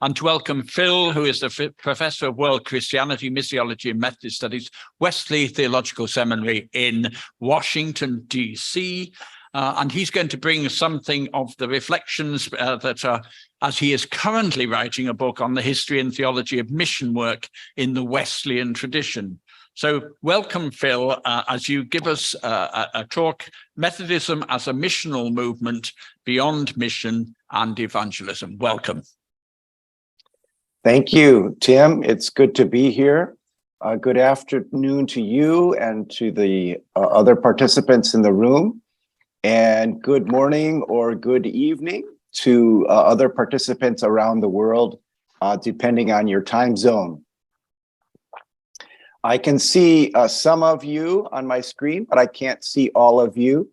and to welcome Phil, who is the Professor of World Christianity, Missiology and Methodist Studies, Wesley Theological Seminary in Washington, D.C., and he's going to bring something of the reflections that are, as he is currently writing a book on the history and theology of mission work in the Wesleyan tradition. So welcome, Phil, as you give us a talk, Methodism as a missional movement beyond mission and evangelism. Welcome. Thank you, Tim. It's good to be here. Good afternoon to you and to the other participants in the room. And good morning or good evening to other participants around the world, depending on your time zone. I can see some of you on my screen, but I can't see all of you.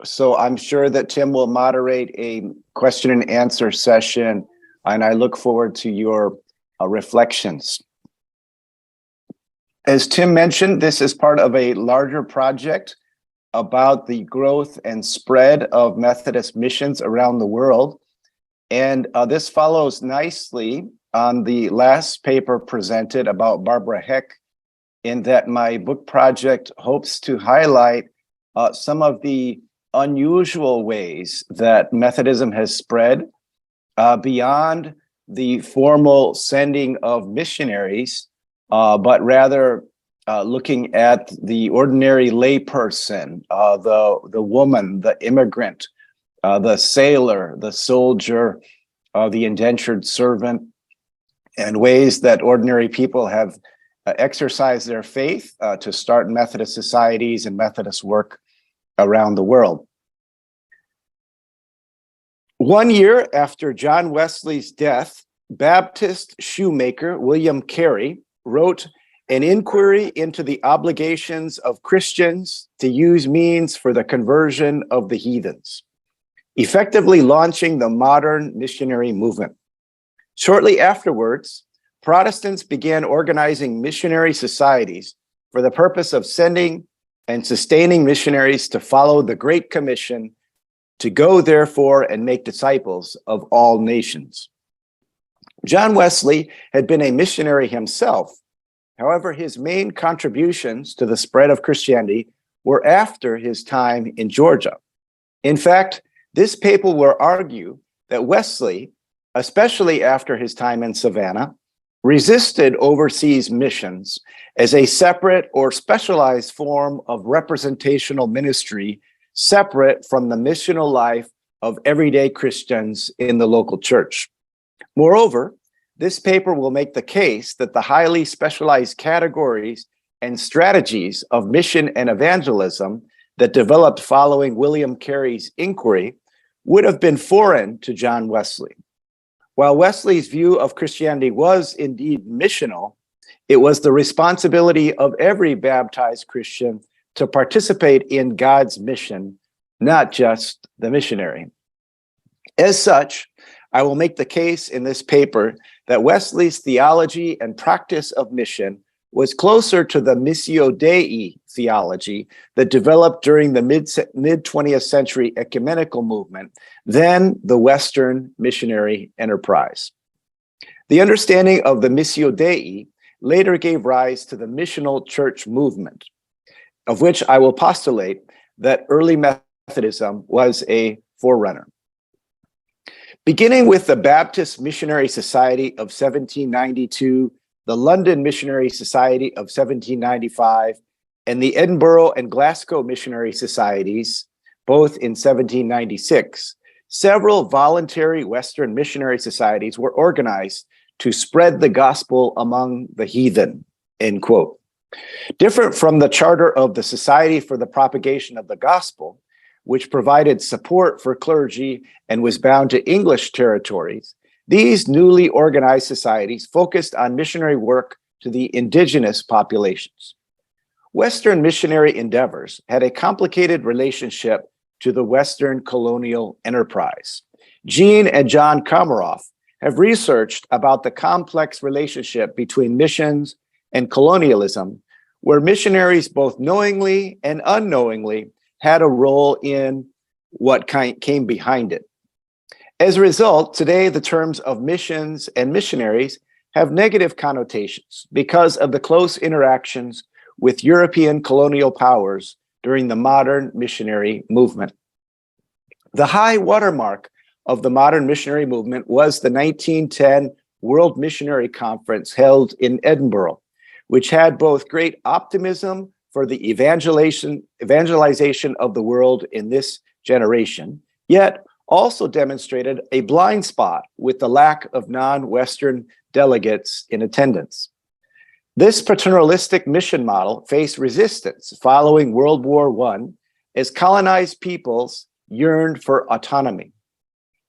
So I'm sure that Tim will moderate a question and answer session, and I look forward to your reflections. As Tim mentioned, this is part of a larger project about the growth and spread of Methodist missions around the world. And this follows nicely on the last paper presented about Barbara Heck, in that my book project hopes to highlight some of the unusual ways that Methodism has spread beyond the formal sending of missionaries, but rather looking at the ordinary layperson, the woman, the immigrant, the sailor, the soldier, the indentured servant, and ways that ordinary people have exercised their faith to start Methodist societies and Methodist work around the world. 1 year after John Wesley's death, Baptist shoemaker William Carey wrote an inquiry into the obligations of Christians to use means for the conversion of the heathens, effectively launching the modern missionary movement. Shortly afterwards, Protestants began organizing missionary societies for the purpose of sending and sustaining missionaries to follow the Great Commission to go, therefore, and make disciples of all nations. John Wesley had been a missionary himself. However, his main contributions to the spread of Christianity were after his time in Georgia. In fact, this paper will argue that Wesley, especially after his time in Savannah, resisted overseas missions as a separate or specialized form of representational ministry, separate from the missional life of everyday Christians in the local church. Moreover, this paper will make the case that the highly specialized categories and strategies of mission and evangelism that developed following William Carey's inquiry would have been foreign to John Wesley. While Wesley's view of Christianity was indeed missional, it was the responsibility of every baptized Christian to participate in God's mission, not just the missionary. As such, I will make the case in this paper that Wesley's theology and practice of mission was closer to the Missio Dei theology that developed during the mid-20th century ecumenical movement than the Western missionary enterprise. The understanding of the Missio Dei later gave rise to the missional church movement, of which I will postulate that early Methodism was a forerunner. Beginning with the Baptist Missionary Society of 1792, the London Missionary Society of 1795, and the Edinburgh and Glasgow Missionary Societies, both in 1796, several voluntary Western missionary societies were organized to spread the gospel among the heathen, end quote. Different from the charter of the Society for the Propagation of the Gospel, which provided support for clergy and was bound to English territories, these newly organized societies focused on missionary work to the indigenous populations. Western missionary endeavors had a complicated relationship to the Western colonial enterprise. Jean and John Komaroff have researched about the complex relationship between missions and colonialism, where missionaries both knowingly and unknowingly had a role in what came behind it. As a result, today the terms of missions and missionaries have negative connotations because of the close interactions with European colonial powers during the modern missionary movement. The high watermark of the modern missionary movement was the 1910 World Missionary Conference held in Edinburgh, which had both great optimism for the evangelization of the world in this generation, yet also demonstrated a blind spot with the lack of non-Western delegates in attendance. This paternalistic mission model faced resistance following World War I as colonized peoples yearned for autonomy.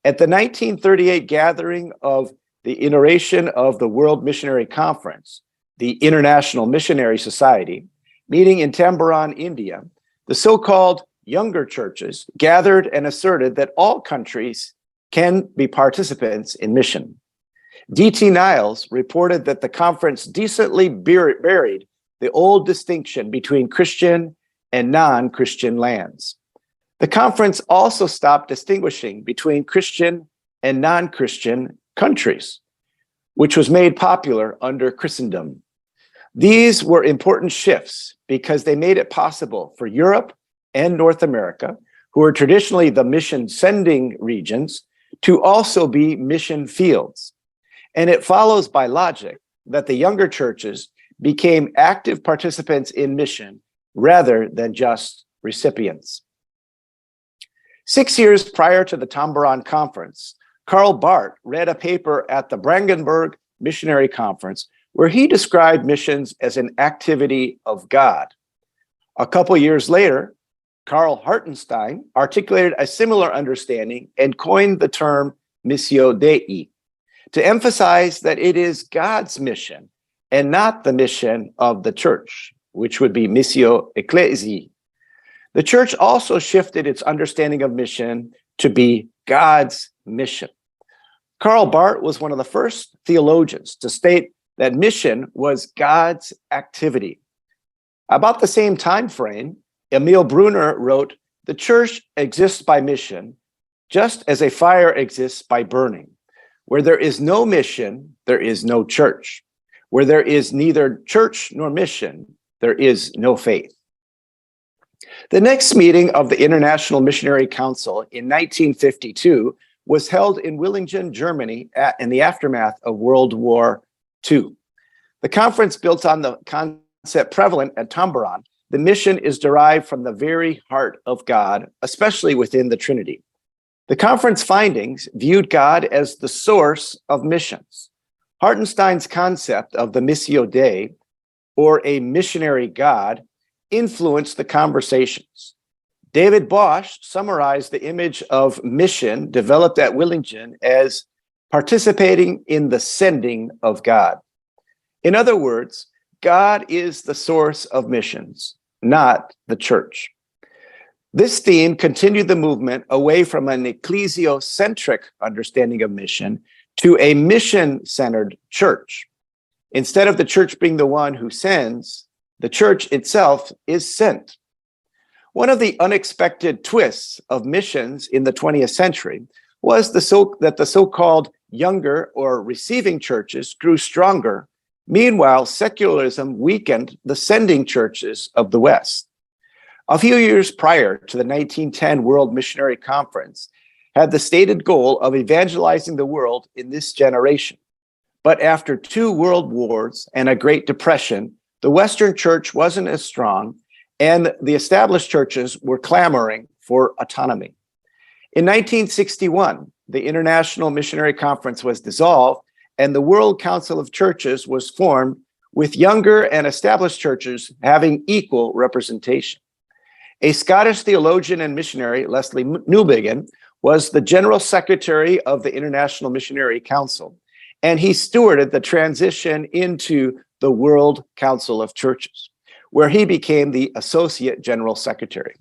At the 1938 gathering of the inauguration of the World Missionary Conference, the International Missionary Society, meeting in Tambaran, India, the so-called younger churches gathered and asserted that all countries can be participants in mission. D.T. Niles reported that the conference decently buried the old distinction between Christian and non-Christian lands. The conference also stopped distinguishing between Christian and non-Christian countries, which was made popular under Christendom. These were important shifts because they made it possible for Europe and North America, who are traditionally the mission sending regions, to also be mission fields. And it follows by logic that the younger churches became active participants in mission rather than just recipients. 6 years prior to the Tambaran Conference, Karl Barth read a paper at the Brandenburg Missionary Conference where he described missions as an activity of God. A couple years later, Karl Hartenstein articulated a similar understanding and coined the term Missio Dei to emphasize that it is God's mission and not the mission of the church, which would be Missio Ecclesial. The church also shifted its understanding of mission to be God's mission. Karl Barth was one of the first theologians to state that mission was God's activity. About the same time frame, Emil Brunner wrote, "The church exists by mission, just as a fire exists by burning. Where there is no mission, there is no church. Where there is neither church nor mission, there is no faith." The next meeting of the International Missionary Council in 1952 was held in Willingen, Germany, in the aftermath of World War II. The conference built on the concept prevalent at Tambaran. The mission is derived from the very heart of God, especially within the Trinity. The conference findings viewed God as the source of missions. Hartenstein's concept of the Missio Dei, or a missionary God, influenced the conversations. David Bosch summarized the image of mission developed at Willingen as participating in the sending of God. In other words, God is the source of missions, not the church. This theme continued the movement away from an ecclesiocentric understanding of mission to a mission-centered church. Instead of the church being the one who sends, the church itself is sent. One of the unexpected twists of missions in the 20th century was that the so-called younger or receiving churches grew stronger. Meanwhile, secularism weakened the sending churches of the West. A few years prior to the 1910 World Missionary Conference had the stated goal of evangelizing the world in this generation. But after 2 world wars and a Great Depression, the Western church wasn't as strong, and the established churches were clamoring for autonomy. In 1961, the International Missionary Conference was dissolved, and the World Council of Churches was formed, with younger and established churches having equal representation. A Scottish theologian and missionary, Leslie Newbigin, was the General Secretary of the International Missionary Council, and he stewarded the transition into the World Council of Churches, where he became the Associate General Secretary.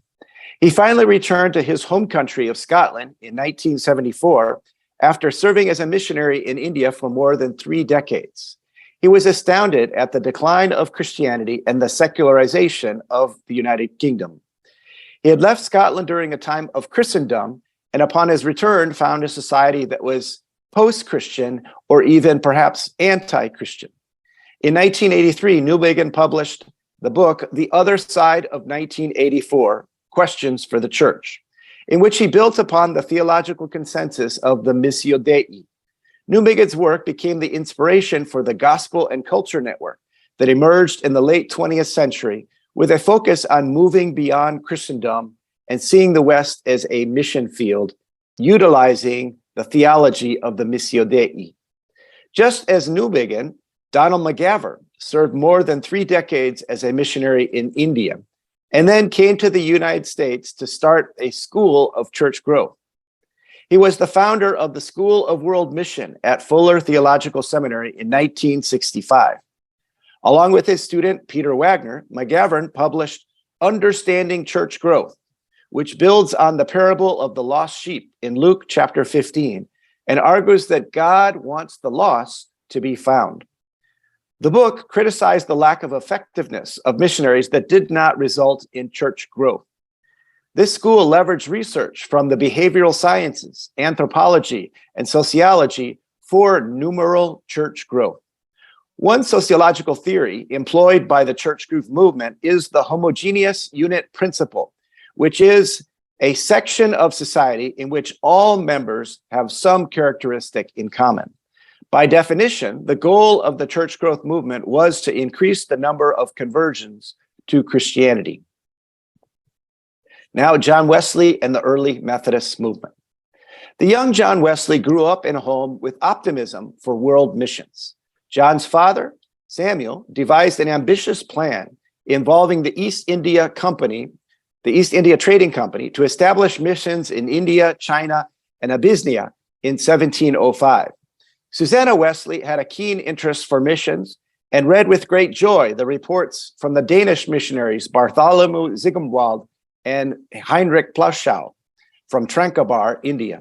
He finally returned to his home country of Scotland in 1974 after serving as a missionary in India for more than 3 decades. He was astounded at the decline of Christianity and the secularization of the United Kingdom. He had left Scotland during a time of Christendom and upon his return found a society that was post-Christian or even perhaps anti-Christian. In 1983, Newbigin published the book, The Other Side of 1984, Questions for the Church, in which he built upon the theological consensus of the Missio Dei. Newbigin's work became the inspiration for the Gospel and Culture Network that emerged in the late 20th century with a focus on moving beyond Christendom and seeing the West as a mission field, utilizing the theology of the Missio Dei. Just as Newbigin, Donald McGavran served more than 3 decades as a missionary in India, and then came to the United States to start a school of church growth. He was the founder of the School of World Mission at Fuller Theological Seminary in 1965. Along with his student, Peter Wagner, McGavran published Understanding Church Growth, which builds on the parable of the lost sheep in Luke chapter 15 and argues that God wants the lost to be found. The book criticized the lack of effectiveness of missionaries that did not result in church growth. This school leveraged research from the behavioral sciences, anthropology, and sociology for numeral church growth. One sociological theory employed by the church growth movement is the homogeneous unit principle, which is a section of society in which all members have some characteristic in common. By definition, the goal of the church growth movement was to increase the number of conversions to Christianity. Now, John Wesley and the early Methodist movement. The young John Wesley grew up in a home with optimism for world missions. John's father, Samuel, devised an ambitious plan involving the East India Trading Company, to establish missions in India, China, and Abyssinia in 1705. Susanna Wesley had a keen interest for missions and read with great joy the reports from the Danish missionaries Bartholomew Zygmunt and Heinrich Plaschow from Tranquebar, India.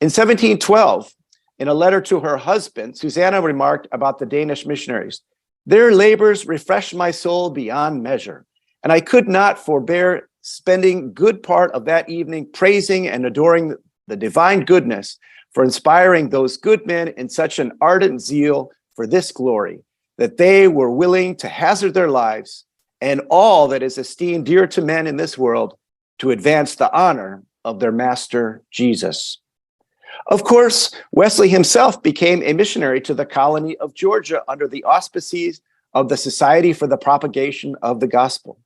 In 1712, in a letter to her husband, Susanna remarked about the Danish missionaries, "Their labors refreshed my soul beyond measure, and I could not forbear spending good part of that evening praising and adoring the divine goodness for inspiring those good men in such an ardent zeal for this glory, that they were willing to hazard their lives and all that is esteemed dear to men in this world to advance the honor of their master, Jesus." Of course, Wesley himself became a missionary to the colony of Georgia under the auspices of the Society for the Propagation of the Gospel.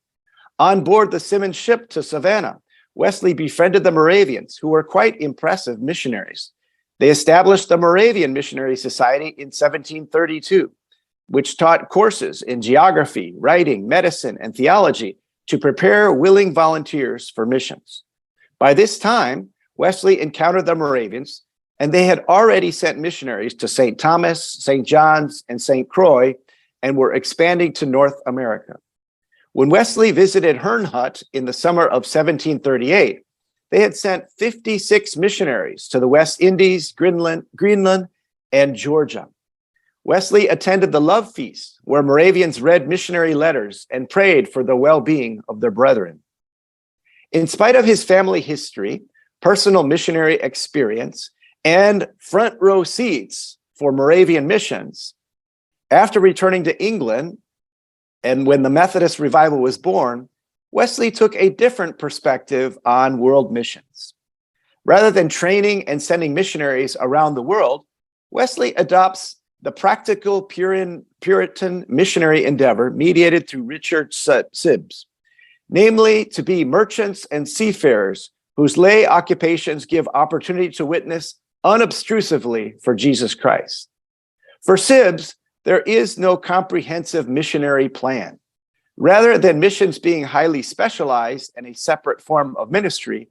On board the Simmons ship to Savannah, Wesley befriended the Moravians, who were quite impressive missionaries. They established the Moravian Missionary Society in 1732, which taught courses in geography, writing, medicine, and theology to prepare willing volunteers for missions. By this time, Wesley encountered the Moravians, and they had already sent missionaries to St. Thomas, St. John's, and St. Croix, and were expanding to North America. When Wesley visited Herrnhut in the summer of 1738, they had sent 56 missionaries to the West Indies, Greenland, and Georgia. Wesley attended the Love Feast, where Moravians read missionary letters and prayed for the well-being of their brethren. In spite of his family history, personal missionary experience, and front row seats for Moravian missions, after returning to England, and when the Methodist revival was born, Wesley took a different perspective on world missions. Rather than training and sending missionaries around the world, Wesley adopts the practical Puritan missionary endeavor mediated through Richard Sibbes, namely to be merchants and seafarers whose lay occupations give opportunity to witness unobtrusively for Jesus Christ. For Sibbes, there is no comprehensive missionary plan. Rather than missions being highly specialized and a separate form of ministry,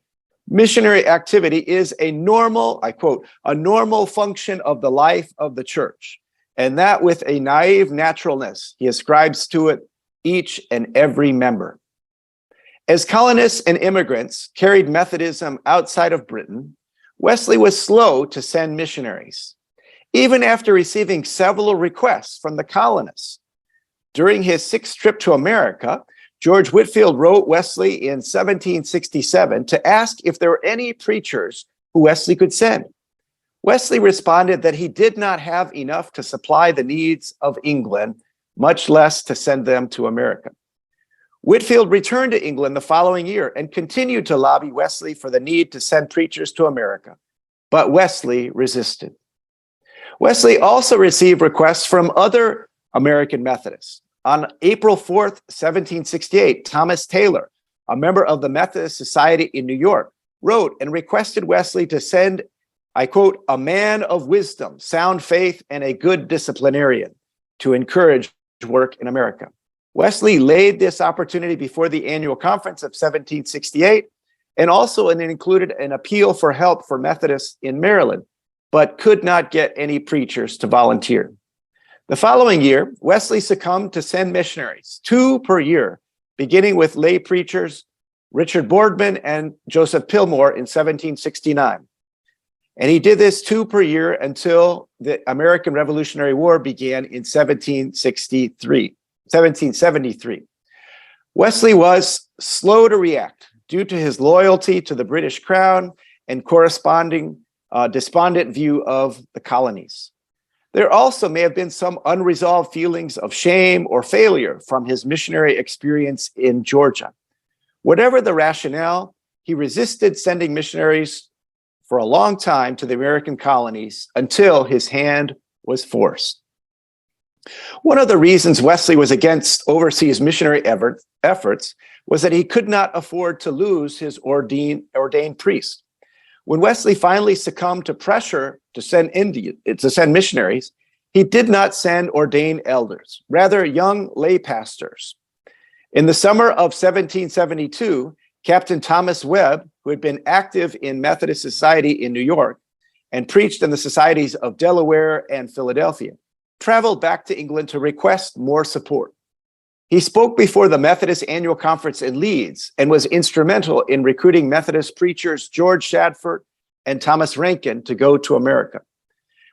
missionary activity is a normal, I quote, "a normal function of the life of the church," and that with a naive naturalness he ascribes to it each and every member. As colonists and immigrants carried Methodism outside of Britain, Wesley was slow to send missionaries. Even after receiving several requests from the colonists, during his 6th trip to America, George Whitefield wrote Wesley in 1767 to ask if there were any preachers who Wesley could send. Wesley responded that he did not have enough to supply the needs of England, much less to send them to America. Whitefield returned to England the following year and continued to lobby Wesley for the need to send preachers to America, but Wesley resisted. Wesley also received requests from other American Methodists. On April 4th, 1768, Thomas Taylor, a member of the Methodist Society in New York, wrote and requested Wesley to send, I quote, a man of wisdom, sound faith, and a good disciplinarian to encourage work in America. Wesley laid this opportunity before the annual conference of 1768, and also it included an appeal for help for Methodists in Maryland, but could not get any preachers to volunteer. The following year, Wesley succumbed to send missionaries, 2 per year, beginning with lay preachers Richard Boardman and Joseph Pillmore in 1769. And he did this 2 per year until the American Revolutionary War began in 1773. Wesley was slow to react due to his loyalty to the British Crown and corresponding despondent view of the colonies. There also may have been some unresolved feelings of shame or failure from his missionary experience in Georgia. Whatever the rationale, he resisted sending missionaries for a long time to the American colonies until his hand was forced. One of the reasons Wesley was against overseas missionary efforts was that he could not afford to lose his ordained priest. When Wesley finally succumbed to pressure to send missionaries, he did not send ordained elders, rather young lay pastors. In the summer of 1772, Captain Thomas Webb, who had been active in Methodist society in New York and preached in the societies of Delaware and Philadelphia, traveled back to England to request more support. He spoke before the Methodist Annual Conference in Leeds and was instrumental in recruiting Methodist preachers George Shadford and Thomas Rankin to go to America.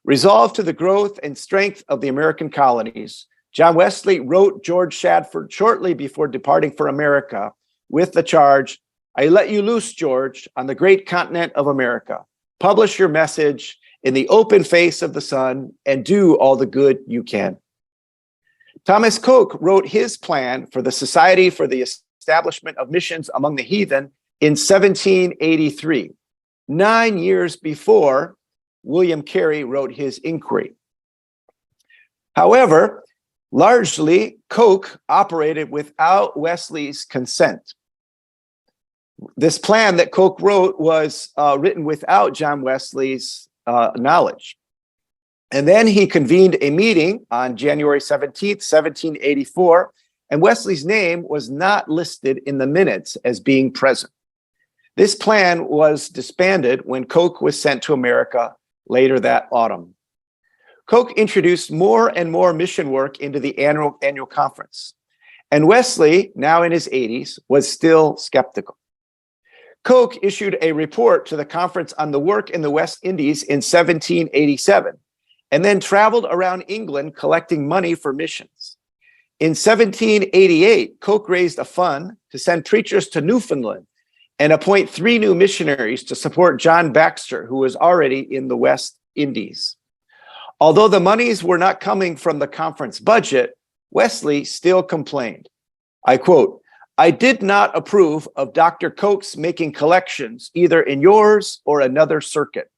Resolved to the growth and strength of the American colonies, John Wesley wrote George Shadford shortly before departing for America with the charge, "I let you loose, George, on the great continent of America. Publish your message in the open face of the sun and do all the good you can." Thomas Coke wrote his plan for the Society for the Establishment of Missions Among the Heathen in 1783, 9 years before William Carey wrote his inquiry. However, largely, Coke operated without Wesley's consent. This plan that Coke wrote was written without John Wesley's knowledge. And then he convened a meeting on January 17th, 1784, and Wesley's name was not listed in the minutes as being present. This plan was disbanded when Coke was sent to America later that autumn. Coke introduced more and more mission work into the annual conference, and Wesley, now in his 80s, was still skeptical. Coke issued a report to the conference on the work in the West Indies in 1787, and then traveled around England collecting money for missions. In 1788, Coke raised a fund to send preachers to Newfoundland and appoint 3 new missionaries to support John Baxter, who was already in the West Indies. Although the monies were not coming from the conference budget, Wesley still complained. I quote, "I did not approve of Dr. Coke's making collections either in yours or another circuit.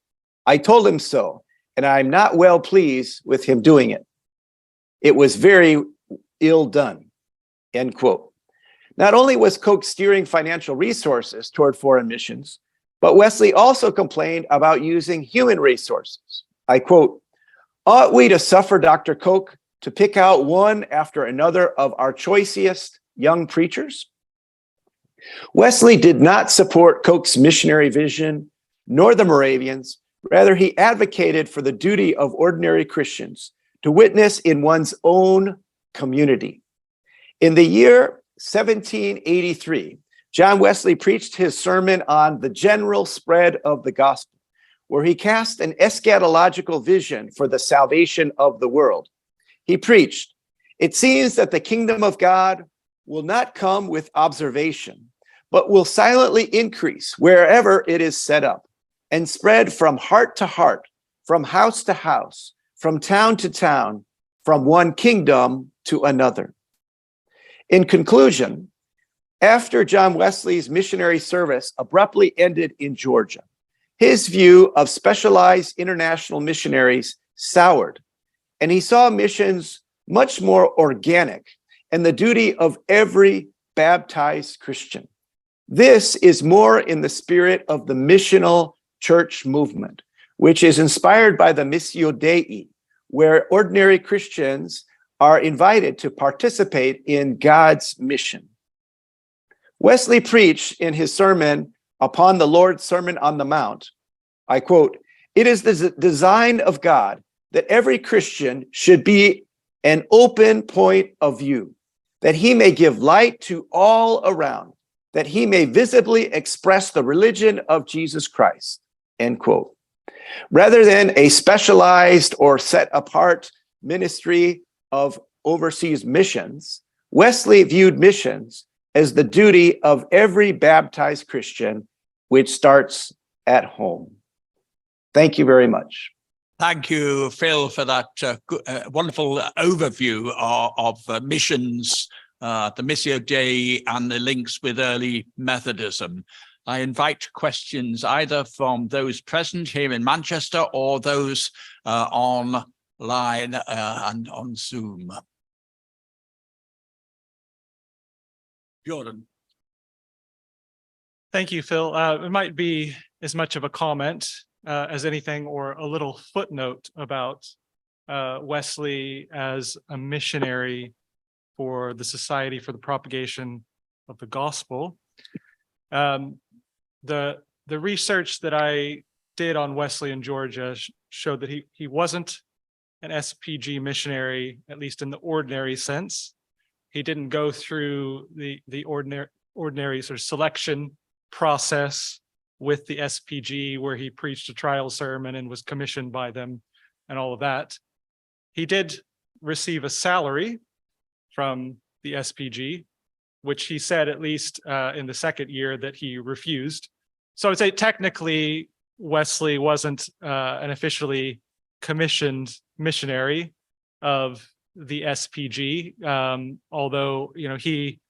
I told him so, and I'm not well pleased with him doing it. It was very ill done," end quote. Not only was Coke steering financial resources toward foreign missions, but Wesley also complained about using human resources. I quote, "Ought we to suffer Dr. Coke to pick out one after another of our choicest young preachers?" Wesley did not support Coke's missionary vision, nor the Moravians. Rather, he advocated for the duty of ordinary Christians to witness in one's own community. In the year 1783, John Wesley preached his sermon on the general spread of the gospel, where he cast an eschatological vision for the salvation of the world. He preached, "It seems that the kingdom of God will not come with observation, but will silently increase wherever it is set up and spread from heart to heart, from house to house, from town to town, from one kingdom to another. In conclusion, after John Wesley's missionary service abruptly ended in Georgia, his view of specialized international missionaries soured, and he saw missions much more organic and the duty of every baptized Christian. This is more in the spirit of the missional church movement, which is inspired by the Missio Dei, where ordinary Christians are invited to participate in God's mission. Wesley preached in his sermon upon the Lord's Sermon on the Mount, I quote, "It is the design of God that every Christian should be an open point of view, that he may give light to all around, that he may visibly express the religion of Jesus Christ," end quote. Rather than a specialized or set apart ministry of overseas missions, Wesley viewed missions as the duty of every baptized Christian, which starts at home. Thank you very much. Thank you, Phil, for that wonderful overview of missions, the Missio Dei, and the links with early Methodism. I invite questions either from those present here in Manchester or those online and on Zoom. Jordan. Thank you, Phil. It might be as much of a comment as anything, or a little footnote about Wesley as a missionary for the Society for the Propagation of the Gospel. The research that I did on Wesley in Georgia showed that he wasn't an SPG missionary, at least in the ordinary sense. He didn't go through the ordinary sort of selection process with the SPG, where he preached a trial sermon and was commissioned by them and all of that. He did receive a salary from the SPG, which he said, at least in the second year, that he refused. So I would say technically Wesley wasn't an officially commissioned missionary of the SPG, although he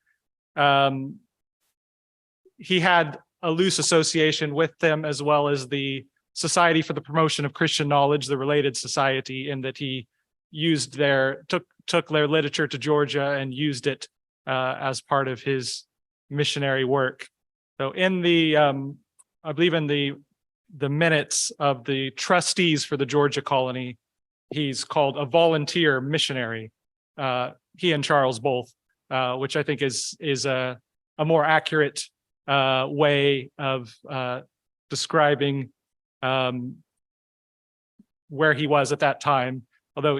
had a loose association with them, as well as the Society for the Promotion of Christian Knowledge, the related society, in that he used took their literature to Georgia and used it as part of his missionary work. So in the I believe in the minutes of the trustees for the Georgia colony, he's called a volunteer missionary. He and Charles both, which I think is a more accurate way of describing where he was at that time. Although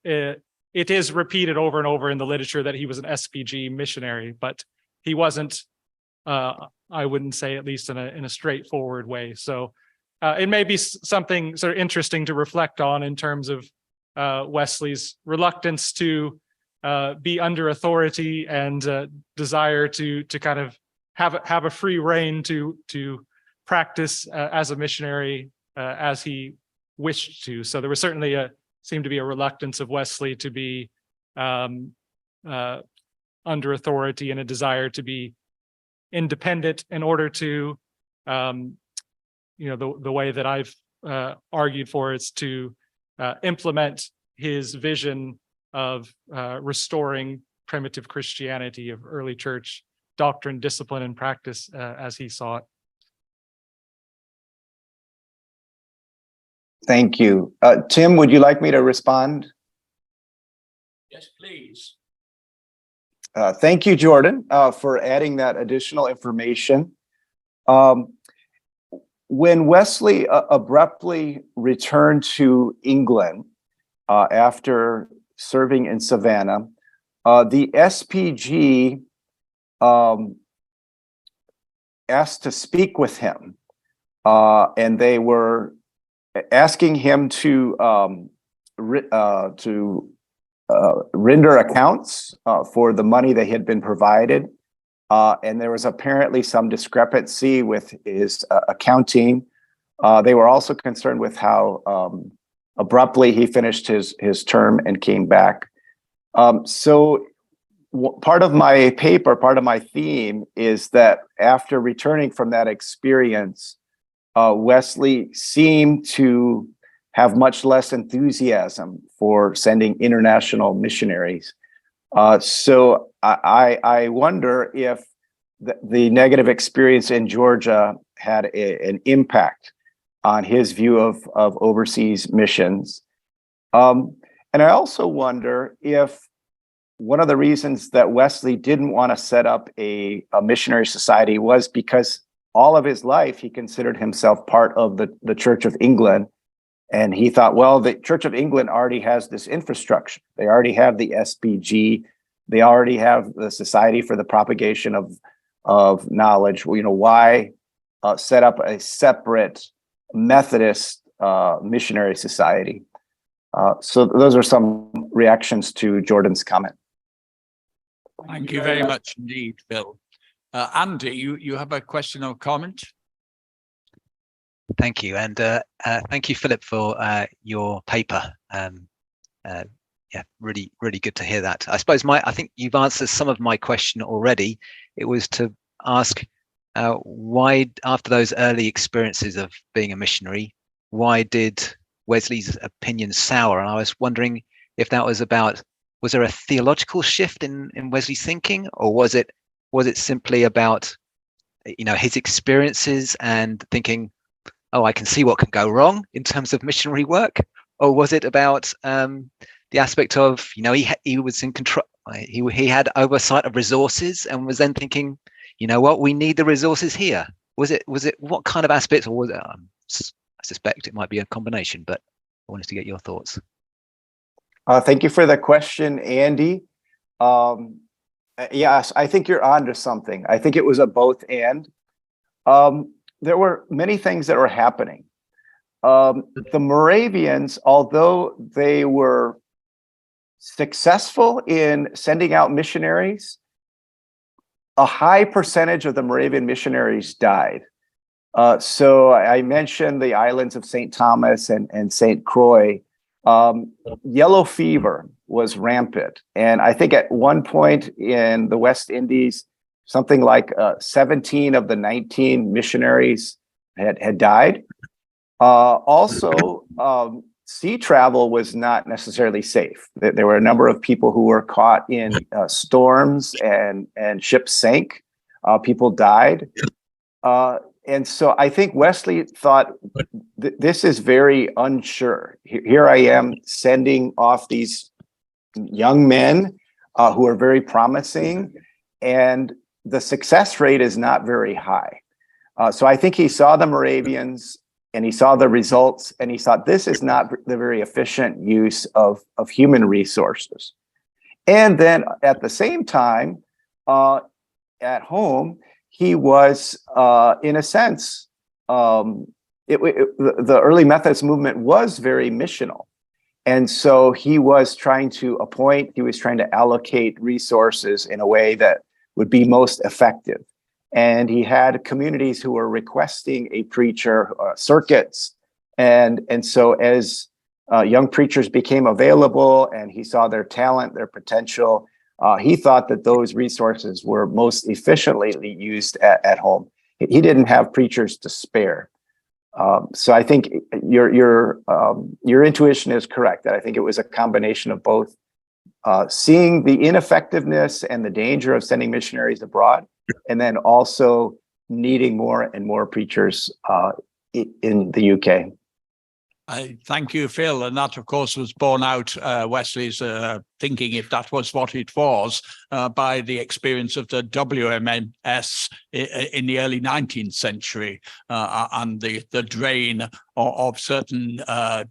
it is repeated over and over in the literature that he was an SPG missionary, but he wasn't. I wouldn't say, at least in a straightforward way. So it may be something sort of interesting to reflect on in terms of Wesley's reluctance to be under authority and desire to kind of have a free rein to practice as a missionary as he wished to. So there was certainly seemed to be a reluctance of Wesley to be under authority, and a desire to be independent in order to, the way that I've argued for is to implement his vision of restoring primitive Christianity, of early church doctrine, discipline, and practice as he saw it. Thank you. Tim, would you like me to respond? Yes, please. Thank you, Jordan, for adding that additional information. When Wesley abruptly returned to England after serving in Savannah, the SPG asked to speak with him, and they were asking him to render accounts for the money that had been provided. And there was apparently some discrepancy with his accounting. They were also concerned with how abruptly he finished his term and came back. So part of my paper, part of my theme is that after returning from that experience, Wesley seemed to have much less enthusiasm for sending international missionaries. So I wonder if the negative experience in Georgia had an impact on his view of overseas missions. And I also wonder if one of the reasons that Wesley didn't want to set up a missionary society was because all of his life he considered himself part of the Church of England. And he thought, well, the Church of England already has this infrastructure. They already have the SPG. They already have the Society for the Propagation of Knowledge. You know, why set up a separate Methodist missionary society? So those are some reactions to Jordan's comment. Thank you very much indeed, Phil. Andy, you have a question or comment? Thank you, and thank you, Philip, for your paper. Yeah, really good to hear that. I suppose I think you've answered some of my question already. It was to ask why, after those early experiences of being a missionary, why did Wesley's opinion sour? And I was wondering if that was there a theological shift in Wesley's thinking, or was it simply about, you know, his experiences and thinking, oh, I can see what can go wrong in terms of missionary work? Or was it about the aspect of, you know, he was in control, he had oversight of resources and was then thinking, you know what, we need the resources here? Was it what kind of aspects, or was it, I suspect it might be a combination, but I wanted to get your thoughts. Thank you for the question, Andy. Yes, I think you're onto something. I think it was a both and. There were many things that were happening. The Moravians, although they were successful in sending out missionaries, a high percentage of the Moravian missionaries died. So I mentioned the islands of St. Thomas and St. Croix. Yellow fever was rampant. And I think at one point in the West Indies, something like 17 of the 19 missionaries had died. Also, sea travel was not necessarily safe. There were a number of people who were caught in storms and ships sank. People died. And so I think Wesley thought, this is very unsure. Here I am sending off these young men who are very promising, and the success rate is not very high. So I think he saw the Moravians and he saw the results, and he thought, this is not the very efficient use of human resources. And then at the same time, at home, he was, in a sense, the early Methodist movement was very missional. And so he was trying to allocate resources in a way that would be most effective. And he had communities who were requesting a preacher, circuits. And so as young preachers became available and he saw their talent, their potential, he thought that those resources were most efficiently used at home. He didn't have preachers to spare. So I think your intuition is correct, that I think it was a combination of both seeing the ineffectiveness and the danger of sending missionaries abroad, and then also needing more and more preachers in the UK. Thank you, Phil. And that, of course, was borne out, Wesley's thinking, if that was what it was, by the experience of the WMS in the early 19th century and the drain of certain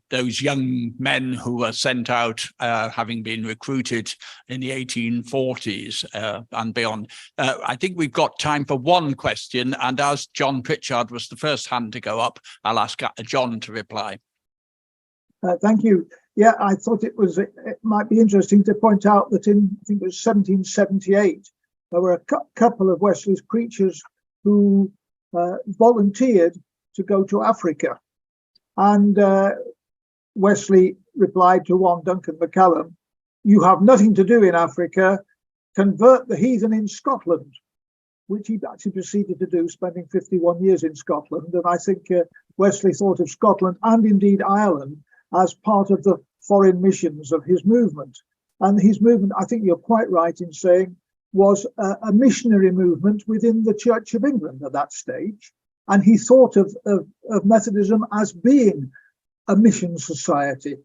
those young men who were sent out, having been recruited in the 1840s and beyond. I think we've got time for one question. And as John Pritchard was the first hand to go up, I'll ask John to reply. Thank you. Yeah, I thought it might be interesting to point out that in, I think it was 1778, there were a couple of Wesley's preachers who volunteered to go to Africa. And Wesley replied to one, Duncan McCallum, "You have nothing to do in Africa, convert the heathen in Scotland," which he actually proceeded to do, spending 51 years in Scotland. And I think Wesley thought of Scotland and indeed Ireland as part of the foreign missions of his movement. And his movement, I think you're quite right in saying, was a missionary movement within the Church of England at that stage. And he thought of Methodism as being a mission society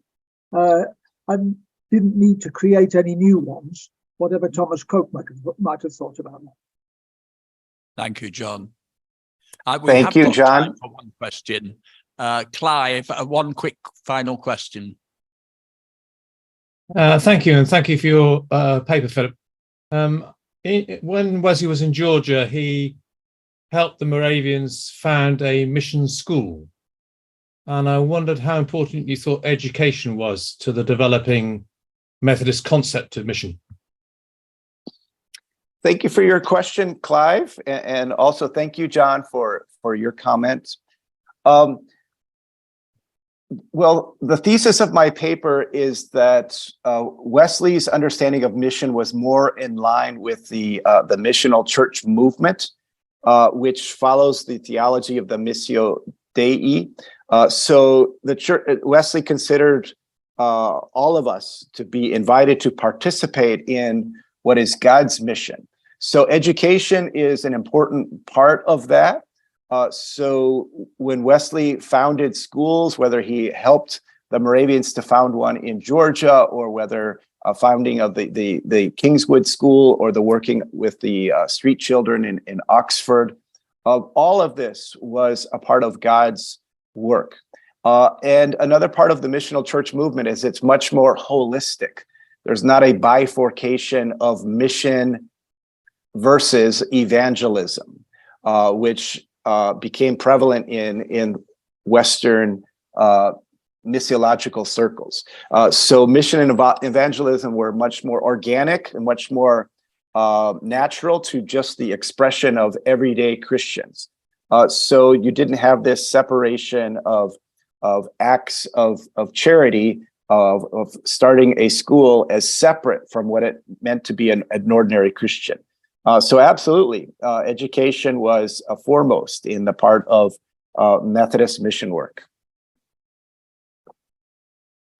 and didn't need to create any new ones, whatever Thomas Coke might have thought about that. Thank you, John. Thank you, John. For one question. Clive, one quick final question. Thank you, and thank you for your paper, Philip. When Wesley was in Georgia, he helped the Moravians found a mission school. And I wondered how important you thought education was to the developing Methodist concept of mission. Thank you for your question, Clive, and also thank you, John, for your comments. Well, the thesis of my paper is that Wesley's understanding of mission was more in line with the missional church movement, which follows the theology of the Missio Dei. So the church, Wesley considered all of us to be invited to participate in what is God's mission. So education is an important part of that. So when Wesley founded schools, whether he helped the Moravians to found one in Georgia, or whether founding of the Kingswood School, or the working with the street children in Oxford, all of this was a part of God's work. And another part of the missional church movement is it's much more holistic. There's not a bifurcation of mission versus evangelism, which became prevalent in Western missiological circles. So mission and evangelism were much more organic and much more natural to just the expression of everyday Christians. So you didn't have this separation of acts of charity, of starting a school as separate from what it meant to be an ordinary Christian. So absolutely, education was foremost in the part of Methodist mission work.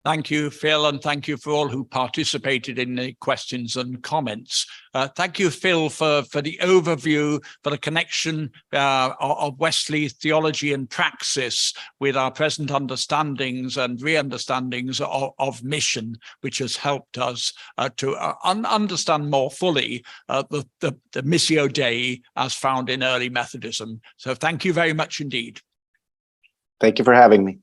Thank you, Phil, and thank you for all who participated in the questions and comments. Thank you, Phil, for the overview, for the connection of Wesley theology and praxis with our present understandings and re-understandings of mission, which has helped us to understand more fully the Missio Dei as found in early Methodism. So thank you very much indeed. Thank you for having me.